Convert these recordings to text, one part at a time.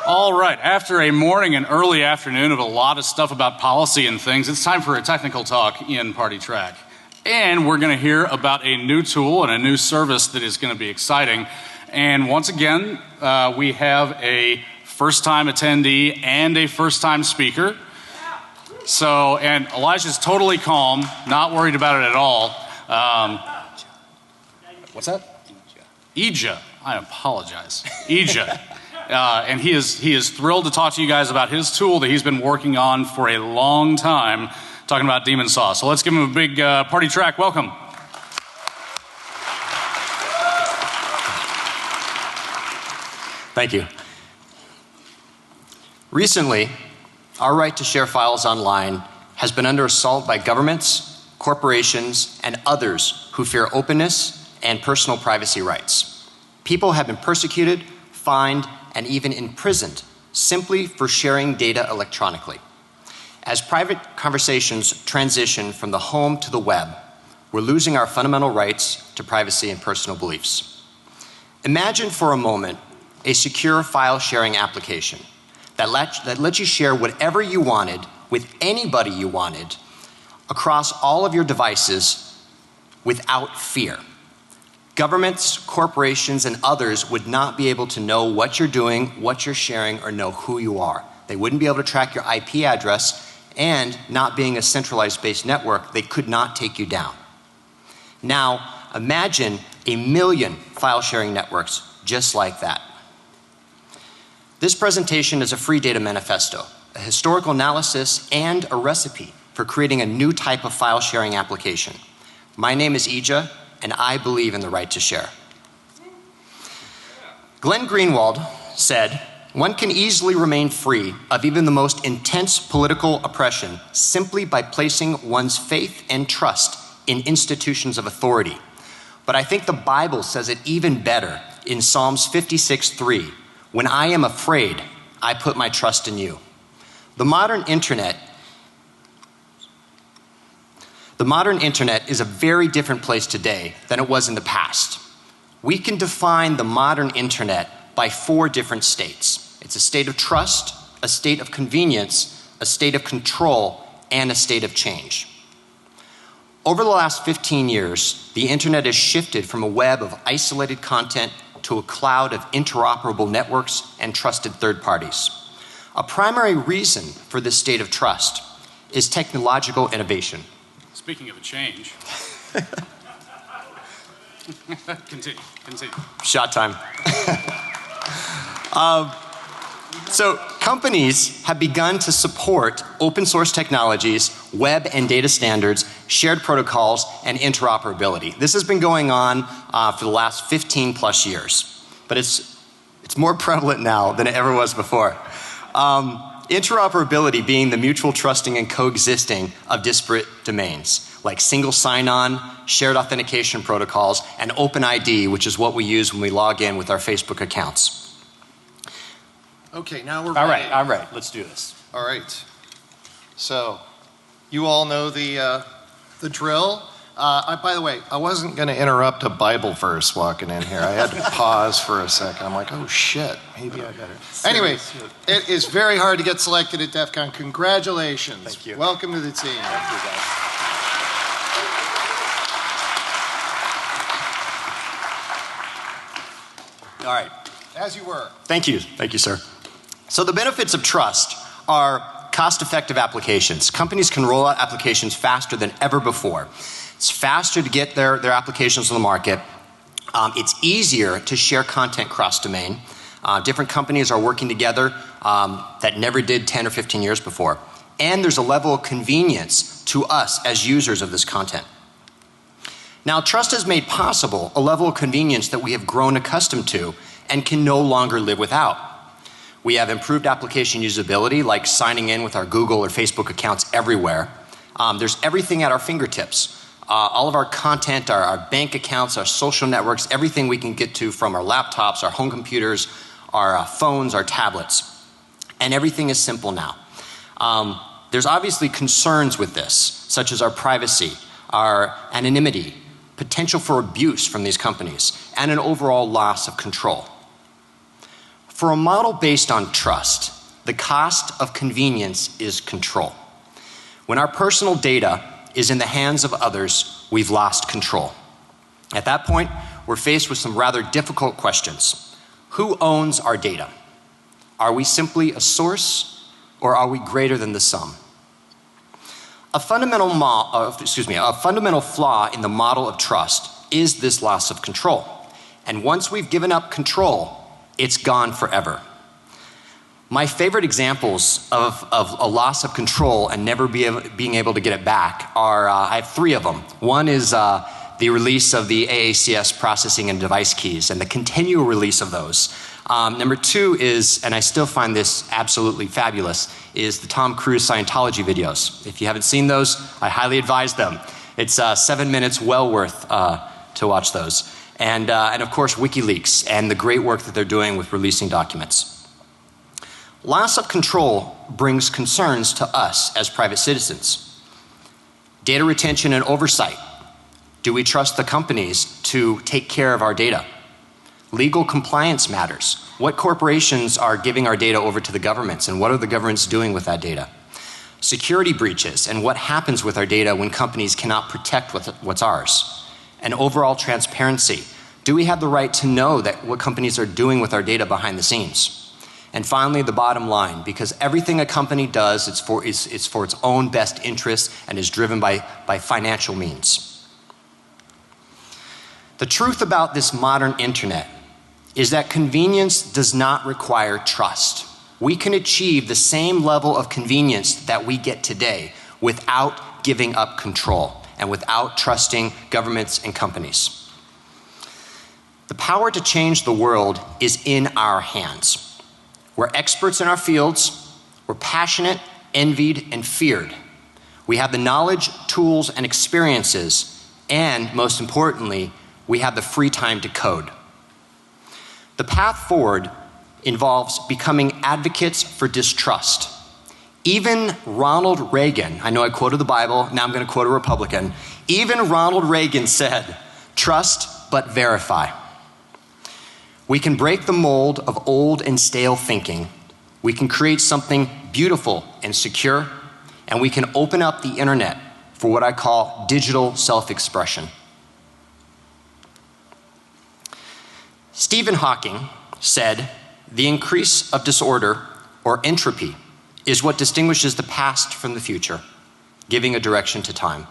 All right, after a morning and early afternoon of a lot of stuff about policy and things, it's time for a technical talk in Party Track. And we're going to hear about a new tool and a new service that is going to be exciting. And once again, we have a first-time attendee and a first-time speaker. So, and Elijah's totally calm, not worried about it at all. What's that? Eijah. I apologize. Eijah. And he is thrilled to talk to you guys about his tool that he's been working on for a long time, talking about Demon Saw. So let's give him a big Party Track welcome. Thank you. Recently, our right to share files online has been under assault by governments, corporations, and others who fear openness and personal privacy rights. People have been persecuted, fined, and even imprisoned simply for sharing data electronically. As private conversations transition from the home to the web, we're losing our fundamental rights to privacy and personal beliefs. Imagine for a moment a secure file sharing application that lets you share whatever you wanted with anybody you wanted across all of your devices without fear. Governments, corporations, and others would not be able to know what you're doing, what you're sharing, or know who you are. They wouldn't be able to track your IP address, and not being a centralized based network, they could not take you down. Now, imagine 1 million file sharing networks just like that. This presentation is a free data manifesto, a historical analysis, and a recipe for creating a new type of file sharing application. My name is Eijah, and I believe in the right to share. Glenn Greenwald said, "One can easily remain free of even the most intense political oppression simply by placing one's faith and trust in institutions of authority." But I think the Bible says it even better in Psalms 56:3. "When I am afraid, I put my trust in you." The modern internet is a very different place today than it was in the past. We can define the modern internet by 4 different states. It's a state of trust, a state of convenience, a state of control, and a state of change. Over the last 15 years, the internet has shifted from a web of isolated content to a cloud of interoperable networks and trusted third parties. A primary reason for this state of trust is technological innovation. Speaking of a change. Continue. Shot time. So companies have begun to support open source technologies, web and data standards, shared protocols, and interoperability. This has been going on for the last 15 plus years, but it's more prevalent now than it ever was before. Interoperability being the mutual trusting and coexisting of disparate domains, like single sign-on, shared authentication protocols, and OpenID, which is what we use when we log in with our Facebook accounts. Okay, now we're ready. All right, let's do this. All right. So, you all know the drill. By the way, I wasn't going to interrupt a Bible verse walking in here. I had to pause for a second. I'm like, oh shit, maybe I better. Anyway, it is very hard to get selected at DEF CON. Congratulations. Thank you. Welcome to the team. Thank you, guys. All right. As you were. Thank you, sir. So the benefits of trust are cost-effective applications. Companies can roll out applications faster than ever before. It's faster to get their applications on the market. It's easier to share content cross-domain. Different companies are working together that never did 10 or 15 years before. And there's a level of convenience to us as users of this content. Now, trust has made possible a level of convenience that we have grown accustomed to and can no longer live without. We have improved application usability, like signing in with our Google or Facebook accounts everywhere. There's everything at our fingertips. All of our content, our bank accounts, our social networks, everything we can get to from our laptops, our home computers, our phones, our tablets. And everything is simple now. There's obviously concerns with this, such as our privacy, our anonymity, potential for abuse from these companies, and an overall loss of control. For a model based on trust, the cost of convenience is control. When our personal data is in the hands of others, we've lost control. At that point, we're faced with some rather difficult questions. Who owns our data? Are we simply a source, or are we greater than the sum? A fundamental flaw in the model of trust is this loss of control. And once we've given up control, it's gone forever. My favorite examples of a loss of control and never being able to get it back are, I have three of them. One is the release of the AACS processing and device keys and the continual release of those. Number two is, and I still find this absolutely fabulous, is the Tom Cruise Scientology videos. If you haven't seen those, I highly advise them. It's 7 minutes well worth to watch those. And of course, WikiLeaks and the great work that they're doing with releasing documents. Loss of control brings concerns to us as private citizens. Data retention and oversight. Do we trust the companies to take care of our data? Legal compliance matters. What corporations are giving our data over to the governments, and what are the governments doing with that data? Security breaches and what happens with our data when companies cannot protect what's ours. And overall transparency. Do we have the right to know that what companies are doing with our data behind the scenes? And finally, the bottom line, because everything a company does, it's for its own best interest and is driven by financial means. The truth about this modern internet is that convenience does not require trust. We can achieve the same level of convenience that we get today without giving up control and without trusting governments and companies. The power to change the world is in our hands. We're experts in our fields. We're passionate, envied, and feared. We have the knowledge, tools, and experiences, and most importantly, we have the free time to code. The path forward involves becoming advocates for distrust. Even Ronald Reagan, I know I quoted the Bible, now I'm going to quote a Republican. Even Ronald Reagan said, "Trust but verify." We can break the mold of old and stale thinking. We can create something beautiful and secure, and we can open up the internet for what I call digital self-expression. Stephen Hawking said, "The increase of disorder or entropy is what distinguishes the past from the future, giving a direction to time."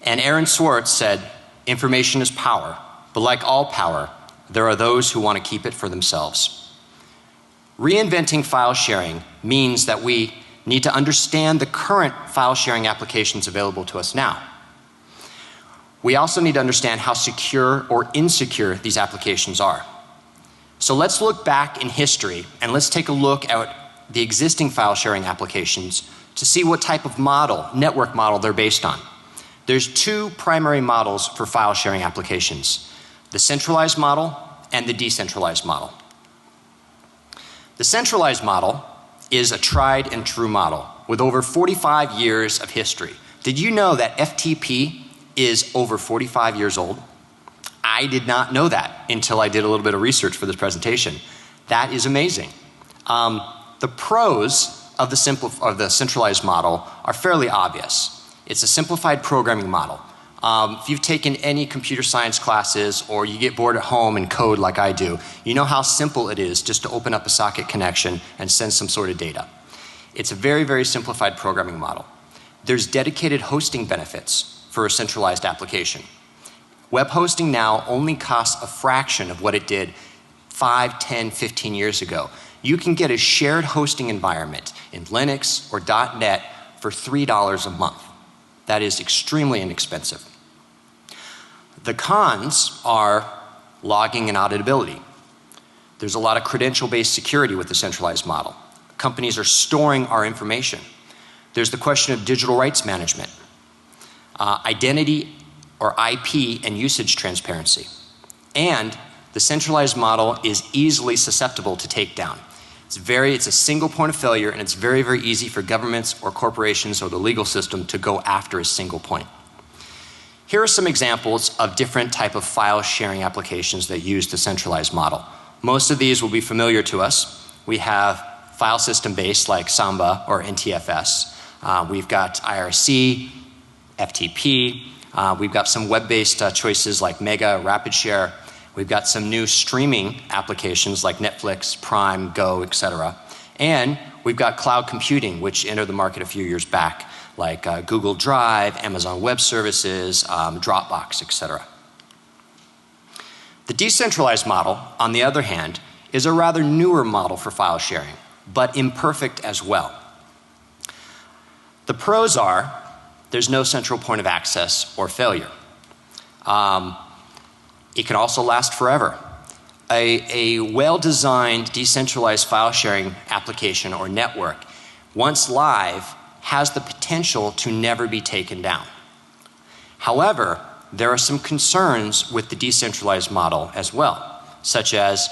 And Aaron Swartz said, "Information is power, but like all power, there are those who want to keep it for themselves." Reinventing file sharing means that we need to understand the current file sharing applications available to us now. We also need to understand how secure or insecure these applications are. So let's look back in history and let's take a look at the existing file sharing applications to see what type of model, network model they're based on. There's two primary models for file sharing applications: the centralized model and the decentralized model. The centralized model is a tried and true model with over 45 years of history. Did you know that FTP is over 45 years old? I did not know that until I did a little bit of research for this presentation. That is amazing. The pros of the centralized model are fairly obvious. It's a simplified programming model. If you've taken any computer science classes or you get bored at home and code like I do, you know how simple it is just to open up a socket connection and send some sort of data. It's a very, very simplified programming model. There's dedicated hosting benefits for a centralized application. Web hosting now only costs a fraction of what it did 5, 10, 15 years ago. You can get a shared hosting environment in Linux or .NET for $3 a month. That is extremely inexpensive. The cons are logging and auditability. There's a lot of credential-based security with the centralized model. Companies are storing our information. There's the question of digital rights management, identity or IP and usage transparency. And the centralized model is easily susceptible to takedown. It's a single point of failure, and it's very, very easy for governments or corporations or the legal system to go after a single point. Here are some examples of different type of file sharing applications that use the centralized model. Most of these will be familiar to us. We have file system based like Samba or NTFS. We've got IRC, FTP. We've got some web-based choices like Mega, RapidShare. We've got some new streaming applications like Netflix, Prime, Go, etc. And we've got cloud computing, which entered the market a few years back, like Google Drive, Amazon Web Services, Dropbox, etc. The decentralized model, on the other hand, is a rather newer model for file sharing, but imperfect as well. The pros are there's no central point of access or failure. It can also last forever. A well-designed decentralized file sharing application or network, once live, has the potential to never be taken down. However, there are some concerns with the decentralized model as well, such as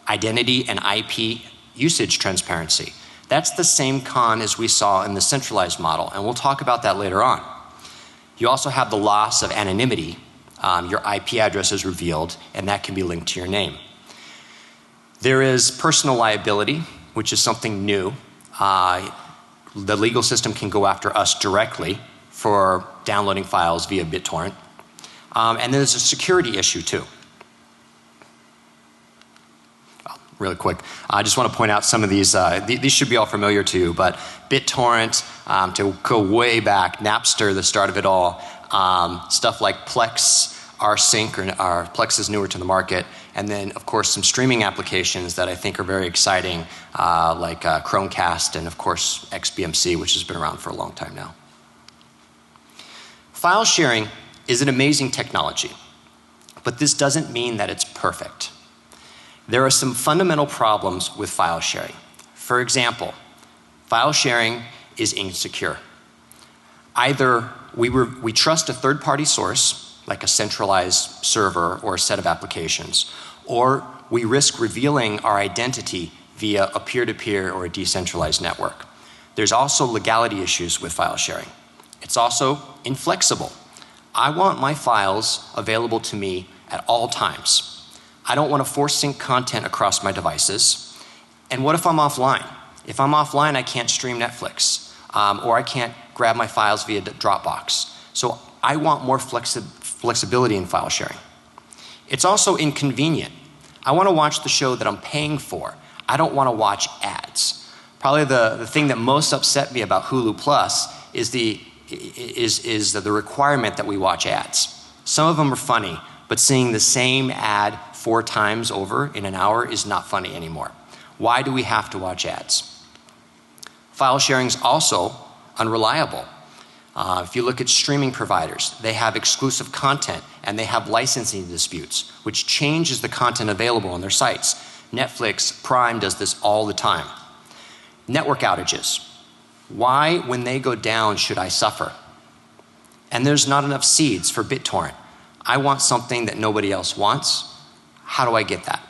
identity and IP usage transparency. That's the same con as we saw in the centralized model, and we'll talk about that later on. You also have the loss of anonymity. Your IP address is revealed, and that can be linked to your name. There is personal liability, which is something new. The legal system can go after us directly for downloading files via BitTorrent. And then there's a security issue too. Really quick, I just want to point out some of these. These should be all familiar to you, but BitTorrent, to go way back, Napster, the start of it all, stuff like Plex, rsync, or Plex is newer to the market, and then of course some streaming applications that I think are very exciting, like Chromecast and of course XBMC, which has been around for a long time now. File sharing is an amazing technology, but this doesn't mean that it's perfect. There are some fundamental problems with file sharing. For example, file sharing is insecure. Either we trust a third-party source, like a centralized server or a set of applications, or we risk revealing our identity via a peer-to-peer or a decentralized network. There's also legality issues with file sharing. It's also inflexible. I want my files available to me at all times. I don't want to force sync content across my devices. And what if I'm offline? If I'm offline, I can't stream Netflix, or I can't grab my files via Dropbox. So I want more flexibility in file sharing. It's also inconvenient. I want to watch the show that I'm paying for. I don't want to watch ads. Probably the thing that most upset me about Hulu Plus is the requirement that we watch ads. Some of them are funny, but seeing the same ad 4 times over in an hour is not funny anymore. Why do we have to watch ads? File sharing is also unreliable. If you look at streaming providers, they have exclusive content and they have licensing disputes, which changes the content available on their sites. Netflix, Prime does this all the time. Network outages. Why, when they go down, should I suffer? And there's not enough seeds for BitTorrent. I want something that nobody else wants. How do I get that?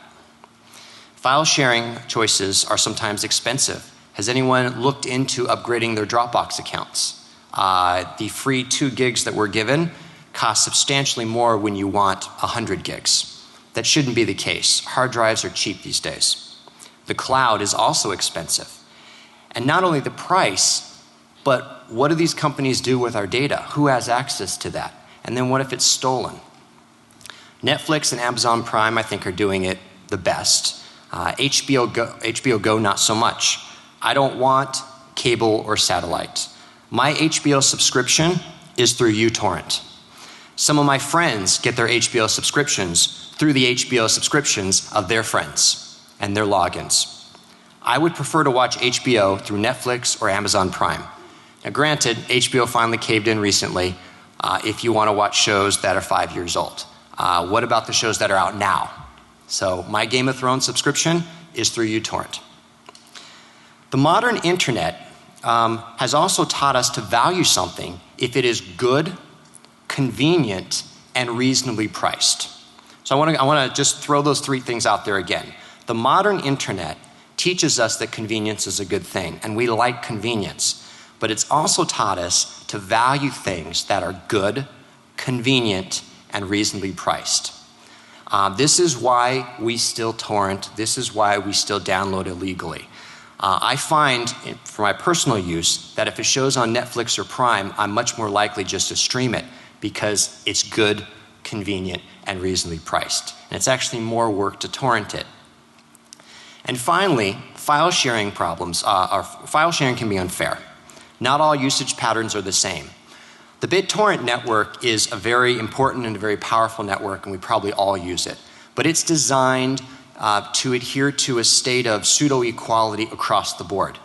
File sharing choices are sometimes expensive. Has anyone looked into upgrading their Dropbox accounts? The free 2 gigs that we're given cost substantially more when you want 100 gigs. That shouldn't be the case. Hard drives are cheap these days. The cloud is also expensive. And not only the price, but what do these companies do with our data? Who has access to that? And then what if it's stolen? Netflix and Amazon Prime, I think, are doing it the best. HBO Go, not so much. I don't want cable or satellite. My HBO subscription is through uTorrent. Some of my friends get their HBO subscriptions through the HBO subscriptions of their friends and their logins. I would prefer to watch HBO through Netflix or Amazon Prime. Now granted, HBO finally caved in recently if you want to watch shows that are 5 years old. What about the shows that are out now? So my Game of Thrones subscription is through uTorrent. The modern internet has also taught us to value something if it is good, convenient, and reasonably priced. So I want to just throw those 3 things out there again. The modern internet teaches us that convenience is a good thing, and we like convenience. But it's also taught us to value things that are good, convenient, and reasonably priced. This is why we still torrent. This is why we still download illegally. I find, for my personal use, that if it shows on Netflix or Prime, I'm much more likely just to stream it because it's good, convenient, and reasonably priced. And it's actually more work to torrent it. And finally, file sharing problems. File sharing can be unfair. Not all usage patterns are the same. The BitTorrent network is a very important and a very powerful network, and we probably all use it. But it's designed to adhere to a state of pseudo-equality across the board.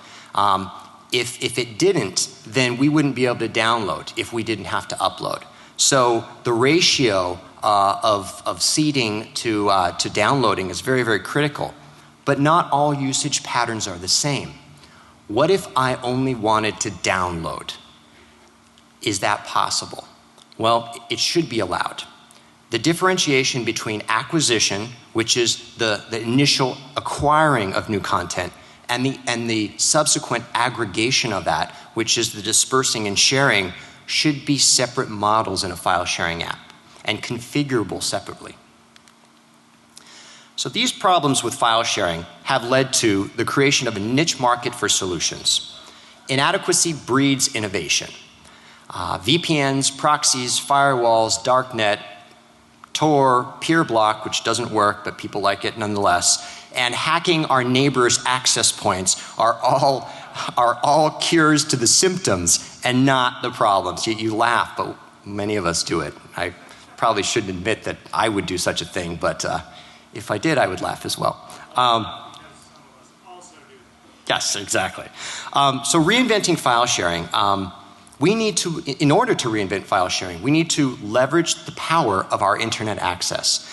If it didn't, then we wouldn't be able to download if we didn't have to upload. So the ratio of seeding to downloading is very, very critical. But not all usage patterns are the same. What if I only wanted to download? Is that possible? Well, it should be allowed. The differentiation between acquisition, which is the initial acquiring of new content, and the subsequent aggregation of that, which is the dispersing and sharing, should be separate models in a file sharing app and configurable separately. So these problems with file sharing have led to the creation of a niche market for solutions. Inadequacy breeds innovation. VPNs, proxies, firewalls, darknet, Tor, PeerBlock, which doesn't work, but people like it nonetheless, and hacking our neighbors' access points are all cures to the symptoms and not the problems. You laugh, but many of us do it. I probably shouldn't admit that I would do such a thing, but if I did, I would laugh as well. Yes, exactly. So reinventing file sharing. We need to, in order to reinvent file sharing, we need to leverage the power of our internet access.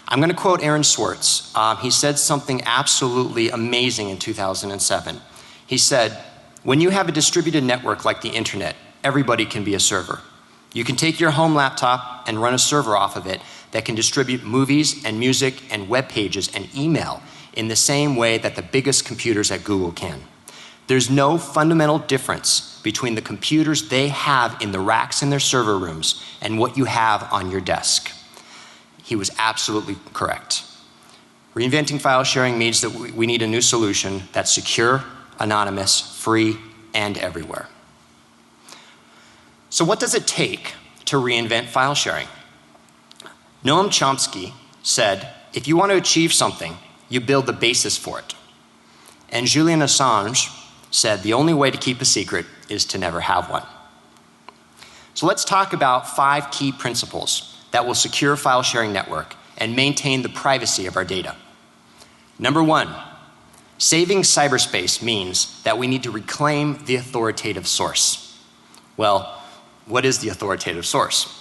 I'm going to quote Aaron Swartz. He said something absolutely amazing in 2007. He said, when you have a distributed network like the internet, everybody can be a server. You can take your home laptop and run a server off of it that can distribute movies and music and web pages and email in the same way that the biggest computers at Google can. There's no fundamental difference between the computers they have in the racks in their server rooms and what you have on your desk. He was absolutely correct. Reinventing file sharing means that we need a new solution that's secure, anonymous, free, and everywhere. So what does it take to reinvent file sharing? Noam Chomsky said, if you want to achieve something, you build the basis for it. And Julian Assange said, the only way to keep a secret is to never have one. So let's talk about 5 key principles that will secure file sharing network and maintain the privacy of our data. Number 1, saving cyberspace means that we need to reclaim the authoritative source. Well, what is the authoritative source?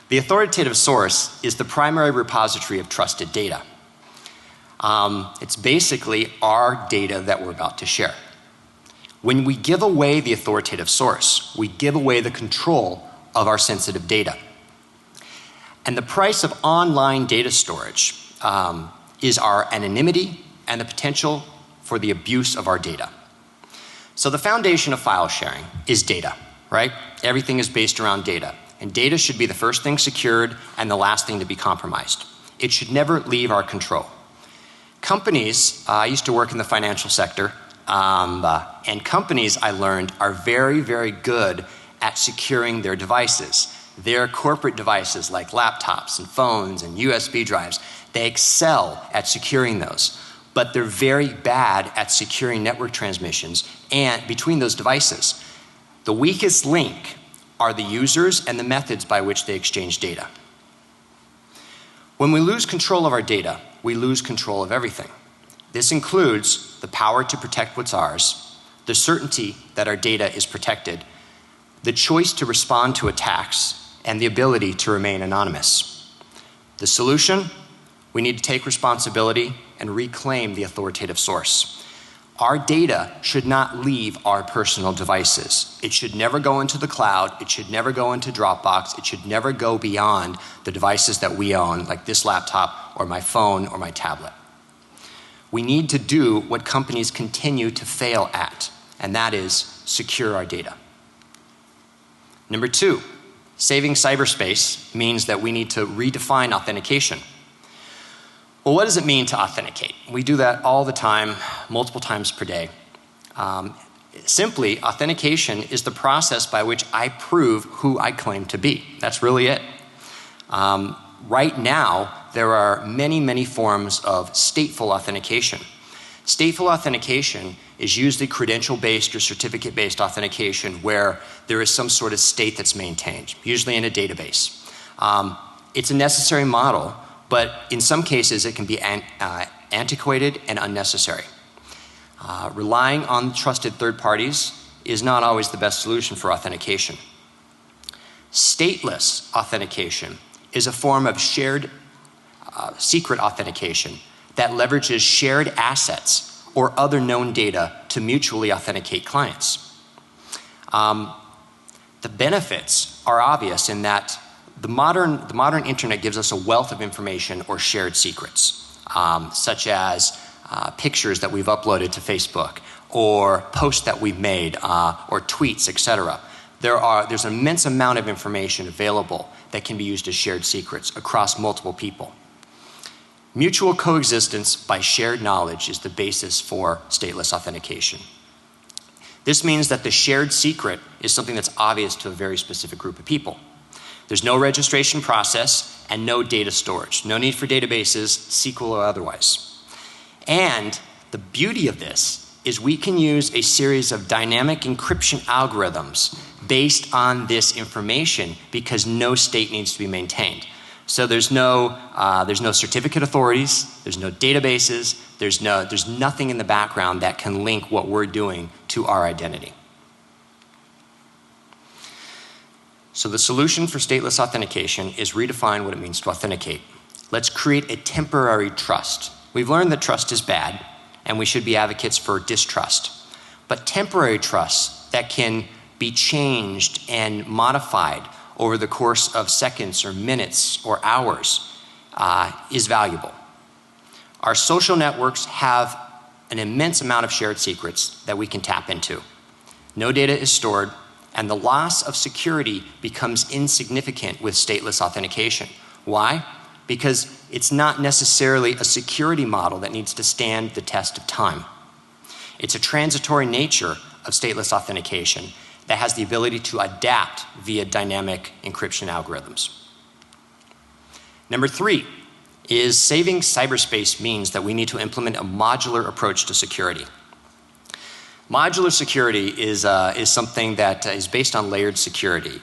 The authoritative source is the primary repository of trusted data. It's basically our data that we're about to share. When we give away the authoritative source, we give away the control of our sensitive data. And the price of online data storage is our anonymity and the potential for the abuse of our data. So the foundation of file sharing is data, right? Everything is based around data. And data should be the first thing secured and the last thing to be compromised. It should never leave our control. Companies, I used to work in the financial sector, and companies, I learned, are very, very good at securing their devices. Their corporate devices like laptops and phones and USB drives, they excel at securing those. But they're very bad at securing network transmissions and between those devices. The weakest link are the users and the methods by which they exchange data. When we lose control of our data, we lose control of everything. This includes the power to protect what's ours, the certainty that our data is protected, the choice to respond to attacks, and the ability to remain anonymous. The solution? We need to take responsibility and reclaim the authoritative source. Our data should not leave our personal devices. It should never go into the cloud. It should never go into Dropbox. It should never go beyond the devices that we own, like this laptop or my phone or my tablet. We need to do what companies continue to fail at, and that is secure our data. Number 2, saving cyberspace means that we need to redefine authentication. Well, what does it mean to authenticate? We do that all the time, multiple times per day. Simply, authentication is the process by which I prove who I claim to be. That's really it. Right now, there are many, many forms of stateful authentication. Stateful authentication is usually credential-based or certificate-based authentication where there is some sort of state that's maintained, usually in a database. It's a necessary model, but in some cases it can be antiquated and unnecessary. Relying on trusted third parties is not always the best solution for authentication. Stateless authentication is a form of shared secret authentication that leverages shared assets or other known data to mutually authenticate clients. The benefits are obvious in that the modern internet gives us a wealth of information or shared secrets, such as pictures that we've uploaded to Facebook, or posts that we've made, or tweets, etc. There's an immense amount of information available that can be used as shared secrets across multiple people. Mutual coexistence by shared knowledge is the basis for stateless authentication. This means that the shared secret is something that's obvious to a very specific group of people. There's no registration process and no data storage. No need for databases, SQL or otherwise. And the beauty of this is we can use a series of dynamic encryption algorithms based on this information because no state needs to be maintained. So there's no certificate authorities, there's no databases, there's nothing in the background that can link what we're doing to our identity. So the solution for stateless authentication is redefine what it means to authenticate. Let's create a temporary trust. We've learned that trust is bad, and we should be advocates for distrust. But temporary trust that can be changed and modified over the course of seconds or minutes or hours is valuable. Our social networks have an immense amount of shared secrets that we can tap into. No data is stored, and the loss of security becomes insignificant with stateless authentication. Why? Because it's not necessarily a security model that needs to stand the test of time. It's a transitory nature of stateless authentication that has the ability to adapt via dynamic encryption algorithms. Number 3 is saving cyberspace means that we need to implement a modular approach to security. Modular security is something that is based on layered security.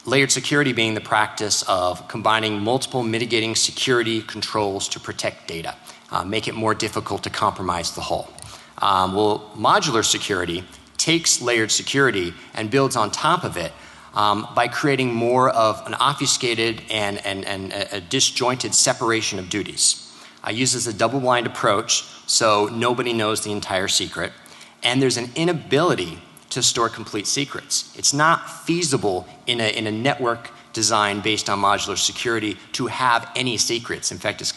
Layered security being the practice of combining multiple mitigating security controls to protect data, make it more difficult to compromise the whole. Well, modular security takes layered security and builds on top of it by creating more of an obfuscated and a disjointed separation of duties. Uses a double-blind approach so nobody knows the entire secret, and there's an inability to store complete secrets. It's not feasible in a network design based on modular security to have any secrets. In fact, it's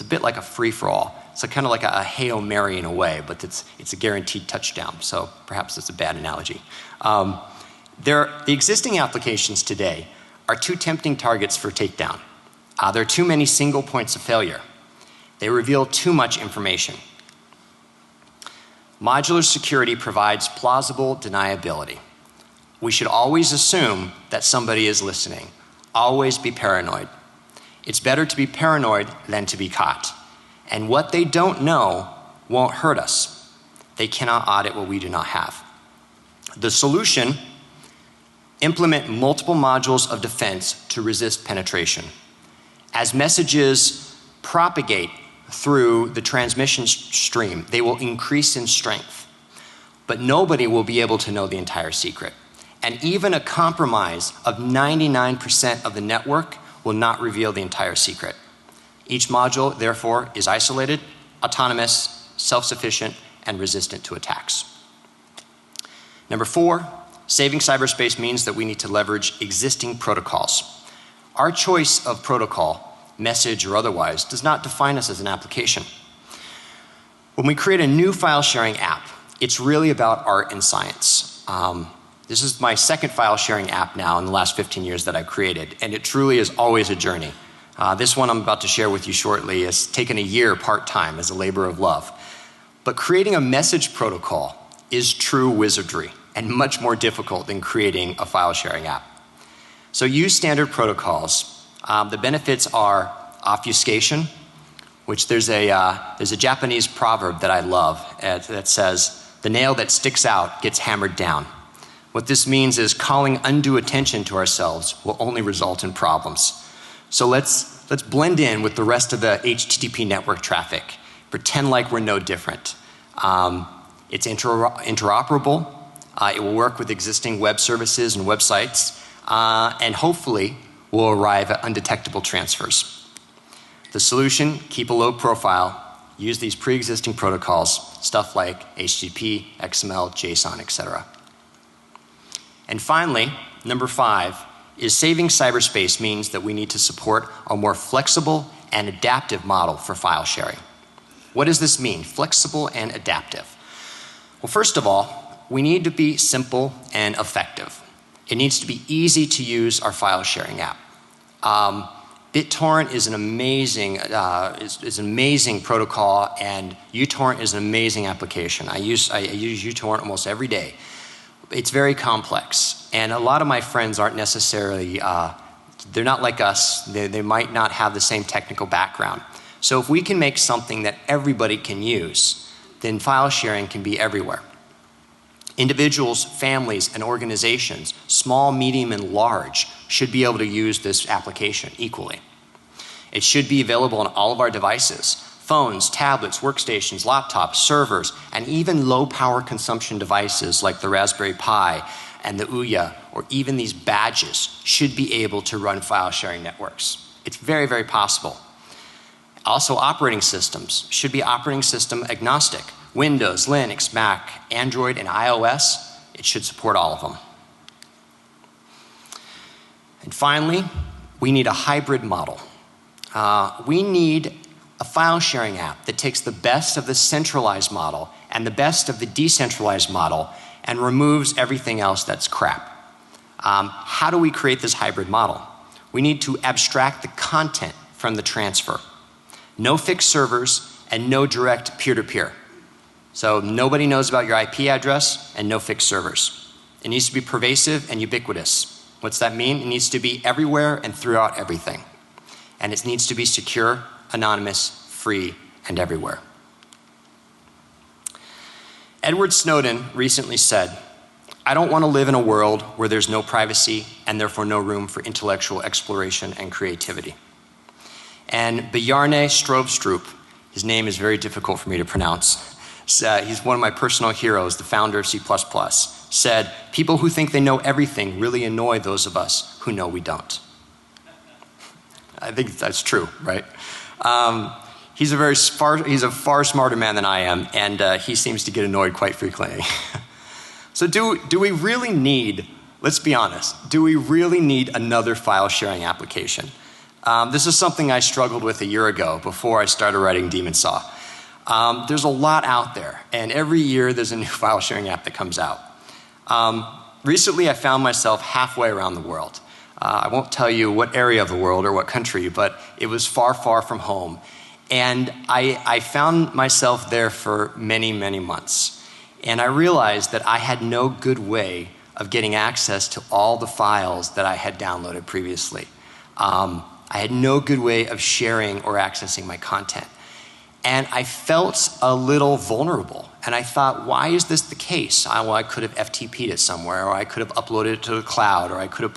a bit like a free-for-all. It's kind of like a Hail Mary in a way, but it's a guaranteed touchdown, so perhaps that's a bad analogy. The existing applications today are too tempting targets for takedown. There are too many single points of failure. They reveal too much information. Modular security provides plausible deniability. We should always assume that somebody is listening. Always be paranoid. It's better to be paranoid than to be caught. And what they don't know won't hurt us. They cannot audit what we do not have. The solution: implement multiple modules of defense to resist penetration. As messages propagate through the transmission stream, they will increase in strength. But nobody will be able to know the entire secret. And even a compromise of 99% of the network will not reveal the entire secret. Each module, therefore, is isolated, autonomous, self-sufficient, and resistant to attacks. Number 4, saving cyberspace means that we need to leverage existing protocols. Our choice of protocol, message or otherwise, does not define us as an application. When we create a new file sharing app, it's really about art and science. This is my second file sharing app now in the last 15 years that I've created, and it truly is always a journey. This one I'm about to share with you shortly has taken a year part-time as a labor of love. But creating a message protocol is true wizardry and much more difficult than creating a file sharing app. So use standard protocols. The benefits are obfuscation, which there's a Japanese proverb that I love that says, "The nail that sticks out gets hammered down." What this means is calling undue attention to ourselves will only result in problems. So let's blend in with the rest of the HTTP network traffic. Pretend like we're no different. It's interoperable. It will work with existing web services and websites, and hopefully will arrive at undetectable transfers. The solution, keep a low profile, use these pre-existing protocols, stuff like HTTP, XML, JSON, etc. And finally, number 5, is saving cyberspace means that we need to support a more flexible and adaptive model for file sharing. What does this mean, flexible and adaptive? Well, first of all, we need to be simple and effective. It needs to be easy to use our file sharing app. BitTorrent is an amazing protocol, and uTorrent is an amazing application. I use uTorrent almost every day. It's very complex, and a lot of my friends aren't necessarily, they're not like us. They might not have the same technical background. So if we can make something that everybody can use, then file sharing can be everywhere. Individuals, families, and organizations, small, medium, and large, should be able to use this application equally. It should be available on all of our devices: phones, tablets, workstations, laptops, servers, and even low power consumption devices like the Raspberry Pi and the Eijah, or even these badges, should be able to run file sharing networks. It's very, very possible. Also, operating systems should be operating system agnostic. Windows, Linux, Mac, Android, and iOS, it should support all of them. And finally, we need a hybrid model. We need a file sharing app that takes the best of the centralized model and the best of the decentralized model and removes everything else that's crap. How do we create this hybrid model? We need to abstract the content from the transfer. No fixed servers and no direct peer-to-peer. So nobody knows about your IP address and no fixed servers. It needs to be pervasive and ubiquitous. What's that mean? It needs to be everywhere and throughout everything. And it needs to be secure, anonymous, free, and everywhere. Edward Snowden recently said, "I don't want to live in a world where there's no privacy and therefore no room for intellectual exploration and creativity." And Bjarne Stroup, his name is very difficult for me to pronounce. He's one of my personal heroes, the founder of C++, said, "People who think they know everything really annoy those of us who know we don't." I think that's true, right? He's a far smarter man than I am, and he seems to get annoyed quite frequently. So do we really need, let's be honest, do we really need another file sharing application? This is something I struggled with a year ago before I started writing Demon Saw. There's a lot out there, and every year there's a new file sharing app that comes out. Recently I found myself halfway around the world. I won't tell you what area of the world or what country, but it was far, far from home. And I found myself there for many, many months. And I realized that I had no good way of getting access to all the files that I had downloaded previously. I had no good way of sharing or accessing my content. And I felt a little vulnerable. And I thought, why is this the case? Well, I could have FTP'd it somewhere, or I could have uploaded it to the cloud, or I could have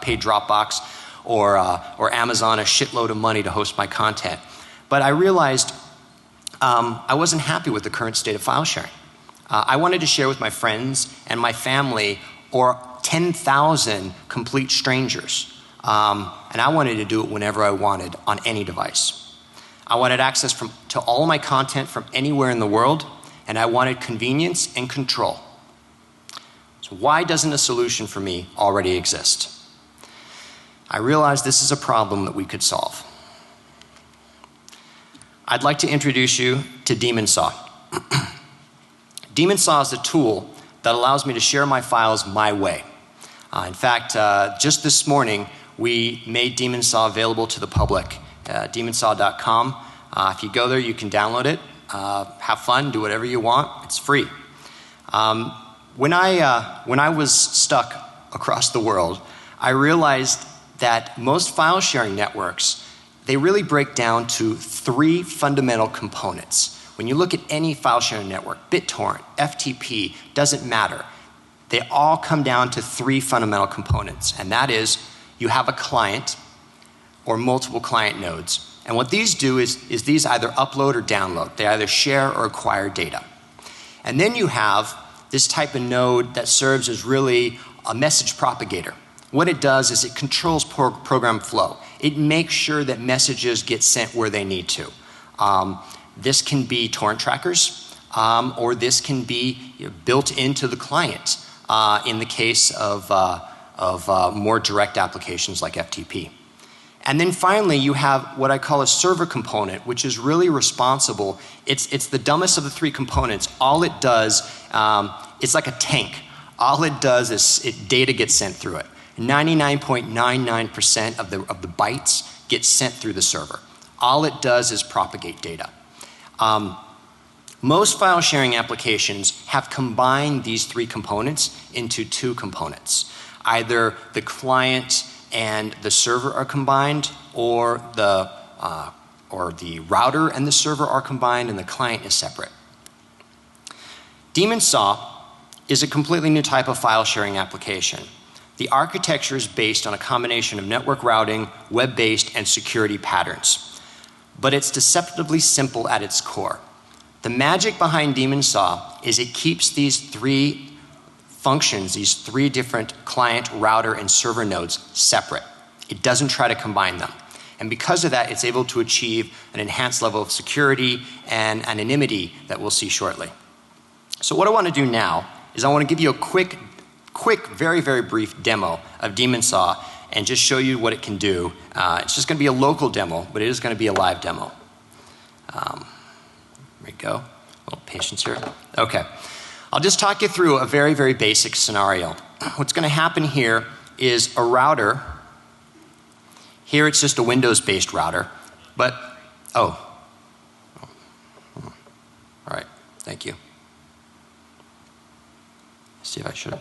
paid Dropbox or Amazon a shitload of money to host my content. But I realized I wasn't happy with the current state of file sharing. I wanted to share with my friends and my family, or 10,000 complete strangers. And I wanted to do it whenever I wanted on any device. I wanted access to all my content from anywhere in the world, and I wanted convenience and control. So why doesn't a solution for me already exist? I realized this is a problem that we could solve. I'd like to introduce you to Demon Saw. Demon Saw is a tool that allows me to share my files my way. In fact, just this morning, we made DemonSaw available to the public. Demonsaw.com. If you go there, you can download it, have fun, do whatever you want. It's free. When I was stuck across the world, I realized that most file sharing networks, they really break down to 3 fundamental components. When you look at any file sharing network, BitTorrent, FTP, doesn't matter. They all come down to 3 fundamental components, and that is you have a client or multiple client nodes. And what these do is these either upload or download. They either share or acquire data. And then you have this type of node that serves as really a message propagator. What it does is it controls program flow. It makes sure that messages get sent where they need to. This can be torrent trackers, or this can be built into the client in the case of more direct applications like FTP. And then finally, you have what I call a server component, which is really responsible. It's the dumbest of the 3 components. All it does, it's like a tank. All it does is data gets sent through it. 99.99% of the bytes get sent through the server. All it does is propagate data. Most file sharing applications have combined these 3 components into 2 components. Either the client and the server are combined, or the router and the server are combined and the client is separate. DemonSaw is a completely new type of file sharing application. The architecture is based on a combination of network routing, web-based, and security patterns. But it's deceptively simple at its core. The magic behind DemonSaw is it keeps these 3 functions, these 3 different client, router, and server nodes separate. It doesn't try to combine them. And because of that, it's able to achieve an enhanced level of security and anonymity that we'll see shortly. So what I want to do now is I want to give you a quick, very, very brief demo of DemonSaw and just show you what it can do. It's just going to be a local demo, but it is going to be a live demo. There we go. A little patience here. Okay. I'll just talk you through a very, very basic scenario. What's going to happen here is a router. Here it's just a Windows-based router, but, all right, thank you. Let's see if I should.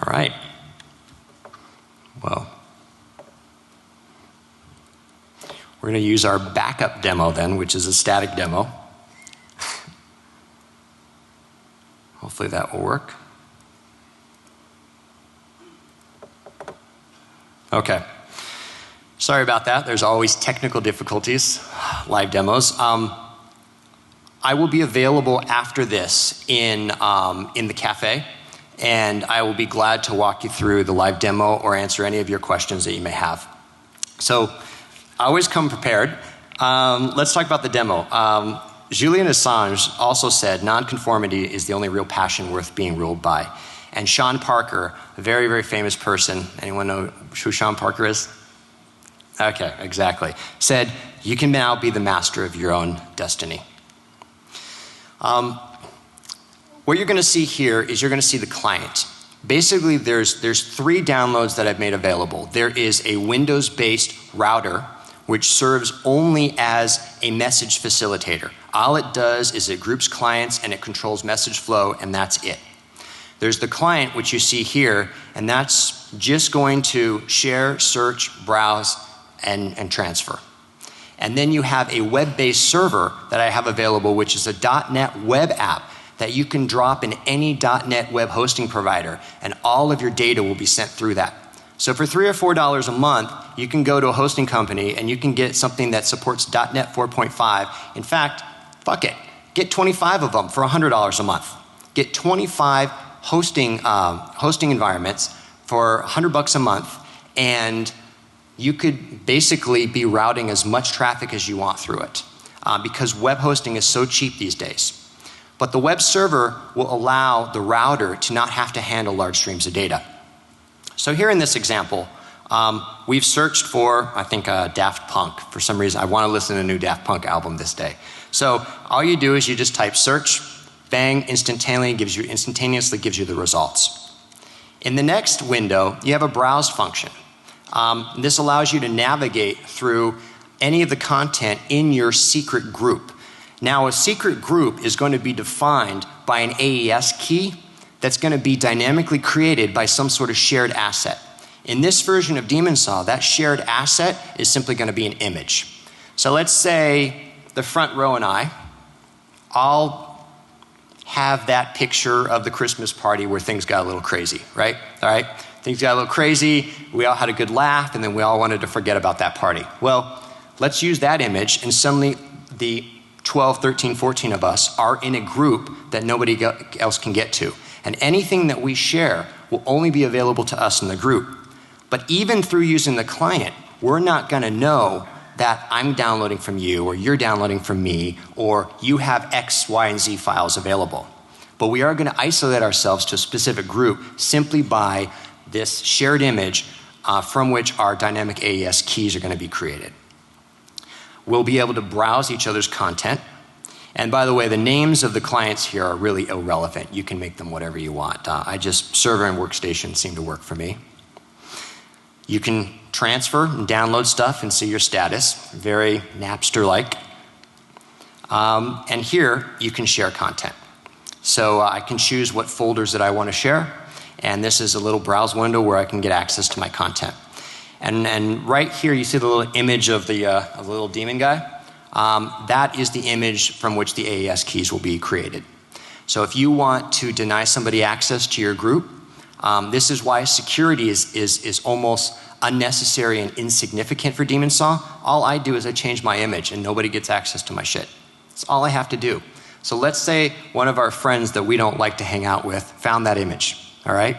All right. Well, we're going to use our backup demo then, which is a static demo. Hopefully that will work. Okay. Sorry about that. There's always technical difficulties, live demos. I will be available after this in the cafe, and I will be glad to walk you through the live demo or answer any of your questions that you may have. So I always come prepared. Let's talk about the demo. Julian Assange also said nonconformity is the only real passion worth being ruled by. And Sean Parker, a very, very famous person, anyone know who Sean Parker is? Okay, exactly. Said, you can now be the master of your own destiny. What you're going to see here is you're going to see the client. Basically, there's 3 downloads that I've made available. There is a Windows-based router, which serves only as a message facilitator. All it does is it groups clients and it controls message flow, and that's it. There's the client, which you see here, and that's just going to share, search, browse, and transfer. And then you have a web-based server that I have available, which is a .NET web app that you can drop in any .NET web hosting provider, and all of your data will be sent through that. So for $3 or $4 a month, you can go to a hosting company and you can get something that supports .NET 4.5. In fact, fuck it, get 25 of them for $100 a month. Get 25 hosting environments for $100 a month, and you could basically be routing as much traffic as you want through it, because web hosting is so cheap these days. But the web server will allow the router to not have to handle large streams of data. So here in this example, we've searched for, I think, Daft Punk. For some reason, I want to listen to a new Daft Punk album this day. So all you do is you just type search, bang, instantaneously gives you the results. In the next window, you have a browse function. This allows you to navigate through any of the content in your secret group. Now, a secret group is going to be defined by an AES key that's going to be dynamically created by some sort of shared asset. In this version of DemonSaw, that shared asset is simply going to be an image. So let's say the front row and I'll have that picture of the Christmas party where things got a little crazy, right? All right? Things got a little crazy, we all had a good laugh, and then we all wanted to forget about that party. Well, let's use that image, and suddenly the 12, 13, 14 of us are in a group that nobody else can get to. And anything that we share will only be available to us in the group. But even through using the client, we're not going to know that I'm downloading from you, or you're downloading from me, or you have X, Y, and Z files available. But we are going to isolate ourselves to a specific group simply by this shared image from which our dynamic AES keys are going to be created. We'll be able to browse each other's content. And by the way, the names of the clients here are really irrelevant. You can make them whatever you want. Server and workstation seem to work for me. You can transfer and download stuff and see your status, very Napster-like. And here, you can share content. So I can choose what folders that I want to share. And this is a little browse window where I can get access to my content. And right here, you see the little image of the little demon guy. That is the image from which the AES keys will be created. So if you want to deny somebody access to your group, this is why security is almost unnecessary and insignificant for DemonSaw. All I do is I change my image and nobody gets access to my shit. That's all I have to do. So let's say one of our friends that we don't like to hang out with found that image, all right?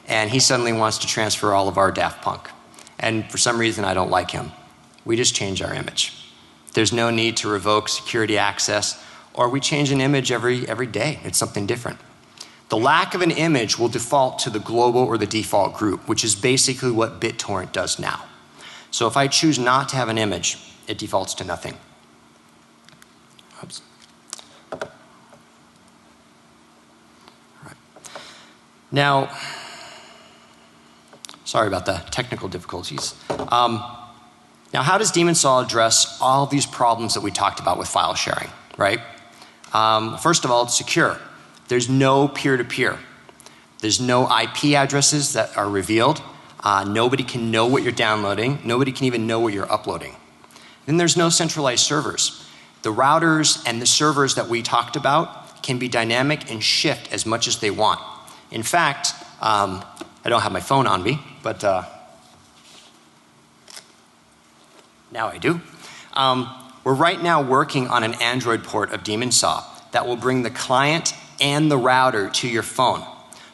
And he suddenly wants to transfer all of our Daft Punk. And for some reason I don't like him. We just change our image. There's no need to revoke security access, or we change an image every day. It's something different. The lack of an image will default to the global or the default group, which is basically what BitTorrent does now. So if I choose not to have an image, it defaults to nothing. Oops. All right. Now, sorry about the technical difficulties. Now, how does DemonSaw address all these problems that we talked about with file sharing, right? First of all, it's secure. There's no peer-to-peer. There's no IP addresses that are revealed. Nobody can know what you're downloading. Nobody can even know what you're uploading. Then there's no centralized servers. The routers and the servers that we talked about can be dynamic and shift as much as they want. In fact, I don't have my phone on me, but now I do. We're right now working on an Android port of DemonSaw that will bring the client and the router to your phone.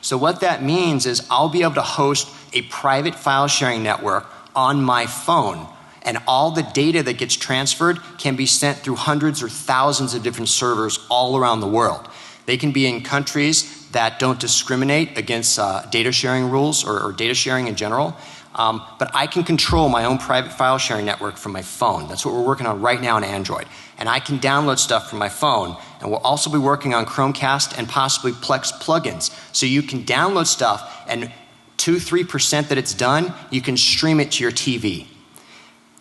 So what that means is I'll be able to host a private file sharing network on my phone, and all the data that gets transferred can be sent through hundreds or thousands of different servers all around the world. They can be in countries that don't discriminate against data sharing rules or data sharing in general. But I can control my own private file sharing network from my phone. That's what we're working on right now on Android. And I can download stuff from my phone. And we'll also be working on Chromecast and possibly Plex plugins. So you can download stuff, and 2-3% that it's done, you can stream it to your TV.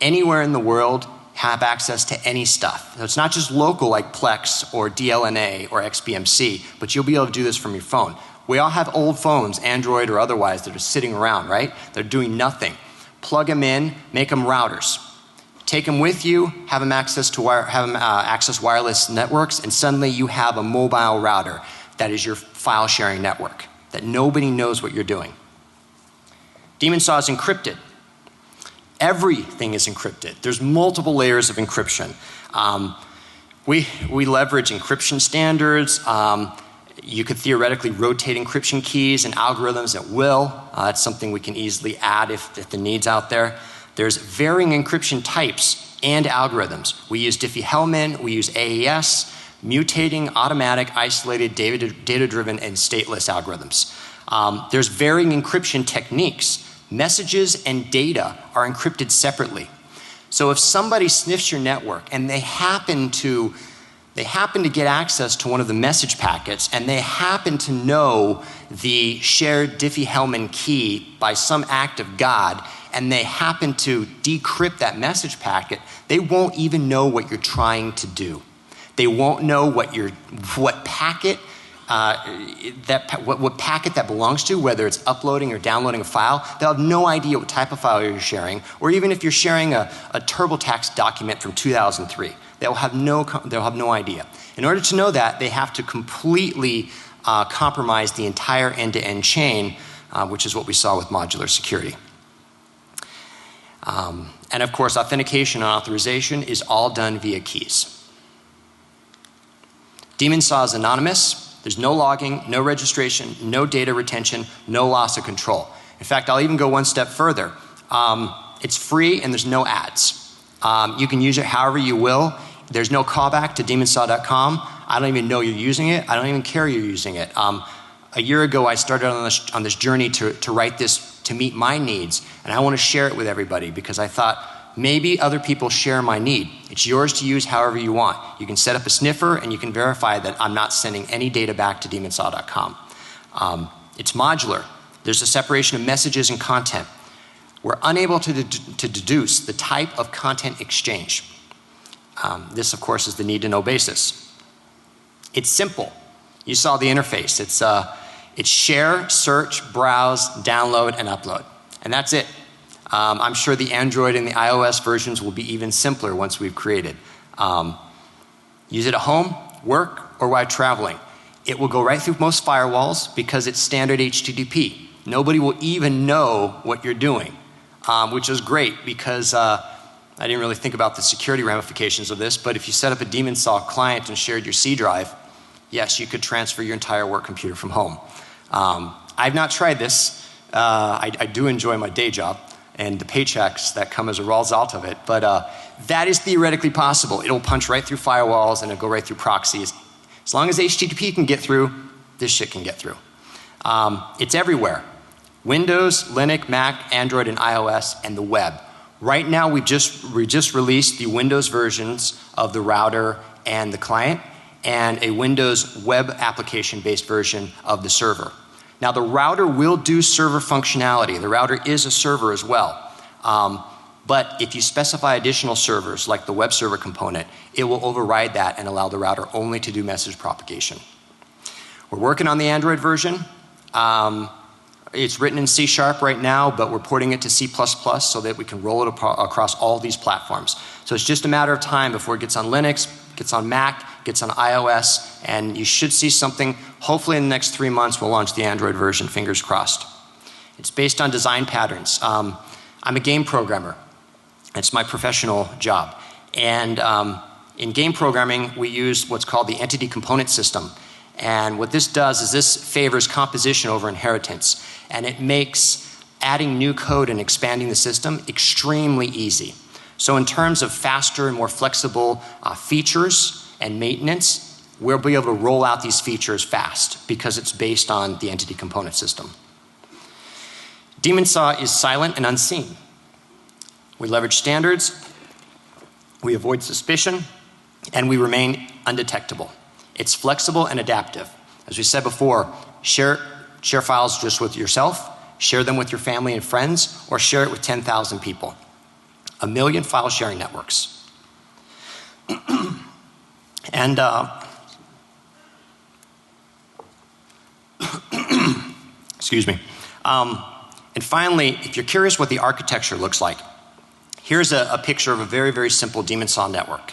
Anywhere in the world, have access to any stuff. So it's not just local like Plex or DLNA or XBMC, but you'll be able to do this from your phone. We all have old phones, Android or otherwise, that are sitting around, right? They're doing nothing. Plug them in, make them routers. Take them with you, have them access wireless networks, and suddenly you have a mobile router that is your file sharing network, that nobody knows what you're doing. DemonSaw is encrypted. Everything is encrypted. There's multiple layers of encryption. We leverage encryption standards. You could theoretically rotate encryption keys and algorithms at will. That's something we can easily add if the need's out there. There's varying encryption types and algorithms. We use Diffie-Hellman, we use AES, mutating, automatic, isolated, data-driven, and stateless algorithms. There's varying encryption techniques. Messages and data are encrypted separately. So if somebody sniffs your network and they happen to get access to one of the message packets, and they happen to know the shared Diffie-Hellman key by some act of God, and they happen to decrypt that message packet, they won't even know what you're trying to do. They won't know what packet that belongs to, whether it's uploading or downloading a file. They'll have no idea what type of file you're sharing, or even if you're sharing a TurboTax document from 2003. They'll have no idea. In order to know that, they have to completely compromise the entire end-to-end chain, which is what we saw with modular security. And of course, authentication and authorization is all done via keys. Demon Saw is anonymous. There's no logging, no registration, no data retention, no loss of control. In fact, I'll even go one step further. It's free and there's no ads. You can use it however you will. There's no callback to demonsaw.com. I don't even know you're using it. I don't even care you're using it. A year ago, I started on this journey to write this to meet my needs, and I want to share it with everybody because I thought maybe other people share my need. It's yours to use however you want. You can set up a sniffer and you can verify that I'm not sending any data back to demonsaw.com. It's modular. There's a separation of messages and content. We're unable to deduce the type of content exchange. This, of course, is the need-to-know basis. It's simple. You saw the interface. It's share, search, browse, download, and upload. And that's it. I'm sure the Android and the iOS versions will be even simpler once we've created. Use it at home, work, or while traveling. It will go right through most firewalls because it's standard HTTP. Nobody will even know what you're doing, which is great because I didn't really think about the security ramifications of this, but if you set up a Demon Saw client and shared your C drive, yes, you could transfer your entire work computer from home. I've not tried this. I do enjoy my day job and the paychecks that come as a result of it, but that is theoretically possible. It'll punch right through firewalls and it'll go right through proxies. As long as HTTP can get through, this shit can get through. It's everywhere. Windows, Linux, Mac, Android, and iOS, and the web. Right now, we just released the Windows versions of the router and the client, and a Windows web application-based version of the server. Now, the router will do server functionality. The router is a server as well. But if you specify additional servers, like the web server component, it will override that and allow the router only to do message propagation. We're working on the Android version. It's written in C# right now, but we're porting it to C++ so that we can roll it across all these platforms. So it's just a matter of time before it gets on Linux, gets on Mac, gets on iOS, and you should see something. Hopefully in the next 3 months we'll launch the Android version, fingers crossed. It's based on design patterns. I'm a game programmer. It's my professional job. And in game programming, we use what's called the entity component system. And what this does is this favors composition over inheritance. And it makes adding new code and expanding the system extremely easy. So in terms of faster and more flexible features and maintenance, we'll be able to roll out these features fast because it's based on the entity component system. Demon Saw is silent and unseen. We leverage standards, we avoid suspicion, and we remain undetectable. It's flexible and adaptive. As we said before, share files just with yourself, share them with your family and friends, or share it with 10,000 people. 1 million file sharing networks. And excuse me. And finally, if you're curious what the architecture looks like, here's a picture of a very, very simple Demon Saw network.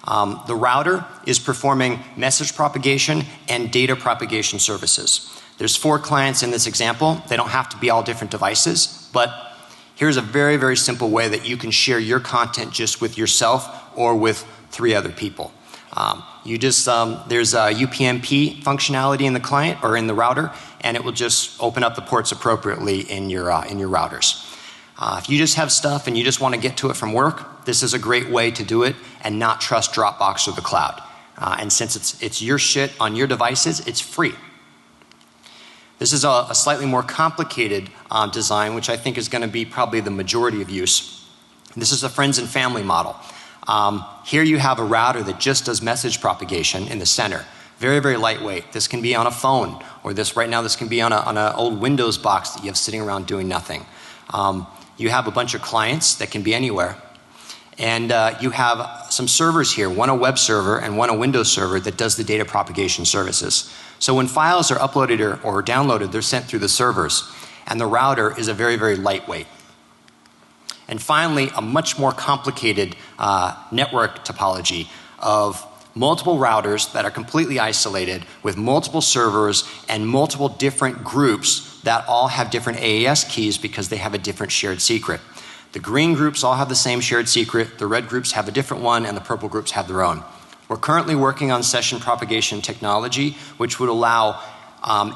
The router is performing message propagation and data propagation services. There's 4 clients in this example. They don't have to be all different devices, but here's a very, very simple way that you can share your content just with yourself or with 3 other people. There's a UPnP functionality in the client or in the router, and it will just open up the ports appropriately in your routers. If you just have stuff and you just want to get to it from work, this is a great way to do it and not trust Dropbox or the cloud. And since it's your shit on your devices, it's free. This is a slightly more complicated design, which I think is going to be probably the majority of use. This is a friends and family model. Here you have a router that just does message propagation in the center. Very, very lightweight. This can be on a phone, or right now this can be on an old Windows box that you have sitting around doing nothing. You have a bunch of clients that can be anywhere. And you have some servers here, one a web server and one a Windows server that does the data propagation services. So when files are uploaded or downloaded, they're sent through the servers. And the router is a very, very lightweight. And finally, a much more complicated network topology of multiple routers that are completely isolated with multiple servers and multiple different groups that all have different AES keys because they have a different shared secret. The green groups all have the same shared secret, the red groups have a different one, and the purple groups have their own. We're currently working on session propagation technology, which would allow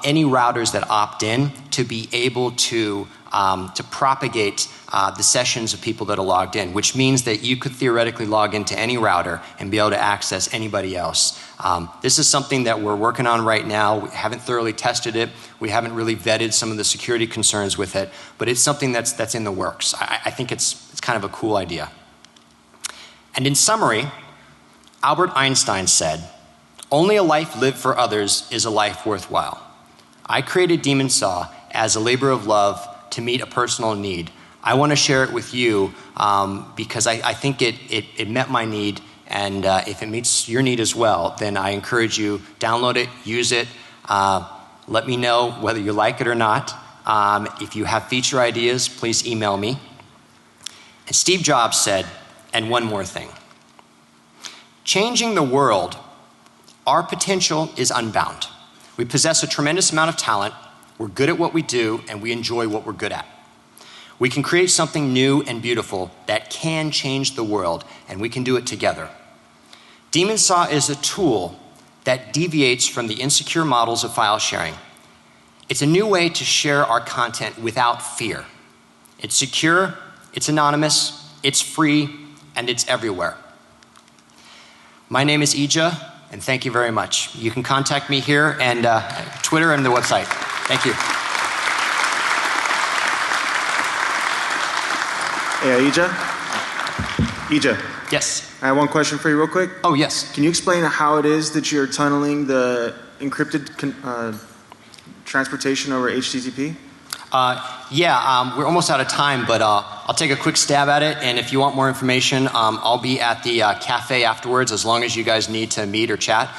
any routers that opt in to be able to propagate the sessions of people that are logged in, which means that you could theoretically log into any router and be able to access anybody else. This is something that we're working on right now. We haven't thoroughly tested it. We haven't really vetted some of the security concerns with it, but it's something that's in the works. I think it's kind of a cool idea. And in summary, Albert Einstein said, "Only a life lived for others is a life worthwhile." I created Demon Saw as a labor of love to meet a personal need. I want to share it with you because I think it met my need, and if it meets your need as well, then I encourage you, download it, use it, let me know whether you like it or not. If you have feature ideas, please email me. And Steve Jobs said, and one more thing, changing the world, our potential is unbound. We possess a tremendous amount of talent, we're good at what we do, and we enjoy what we're good at. We can create something new and beautiful that can change the world, and we can do it together. Demon Saw is a tool that deviates from the insecure models of file sharing. It's a new way to share our content without fear. It's secure, it's anonymous, it's free, and it's everywhere. My name is Eijah, and thank you very much. You can contact me here and Twitter and the website. Thank you. Hey, Eijah. Eijah. Yes. I have one question for you real quick. Oh, yes. Can you explain how it is that you're tunneling the encrypted transportation over HTTP? We're almost out of time, but I'll take a quick stab at it, and if you want more information, I'll be at the cafe afterwards as long as you guys need to meet or chat.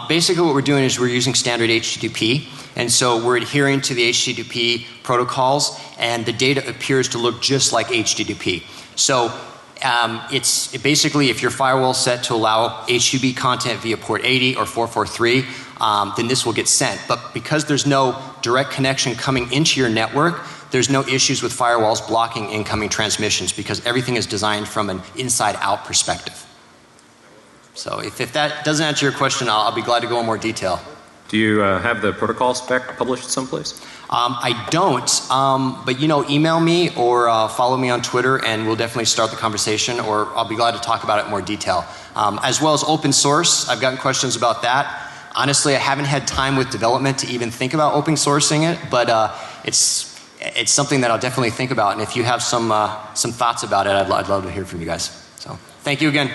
Basically what we're doing is we're using standard HTTP, and so we're adhering to the HTTP protocols, and the data appears to look just like HTTP. So it's basically, if your firewall is set to allow HTTP content via port 80 or 443, then this will get sent. But because there's no direct connection coming into your network, there's no issues with firewalls blocking incoming transmissions because everything is designed from an inside-out perspective. So if that doesn't answer your question, I'll be glad to go in more detail. Do you have the protocol spec published someplace? I don't, but email me or follow me on Twitter and we'll definitely start the conversation, or I'll be glad to talk about it in more detail. As well as open source, I've gotten questions about that. Honestly, I haven't had time with development to even think about open sourcing it, but it's something that I'll definitely think about, and if you have some thoughts about it, I'd love to hear from you guys. So, thank you again.